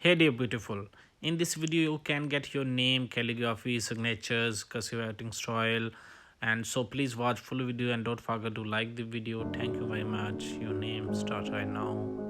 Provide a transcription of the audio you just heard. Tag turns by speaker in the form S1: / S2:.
S1: Hey dear beautiful. In this video you can get your name, calligraphy, signatures, cursive writing style, and so please watch full video and don't forget to like the video. Thank you very much. Your name start right now.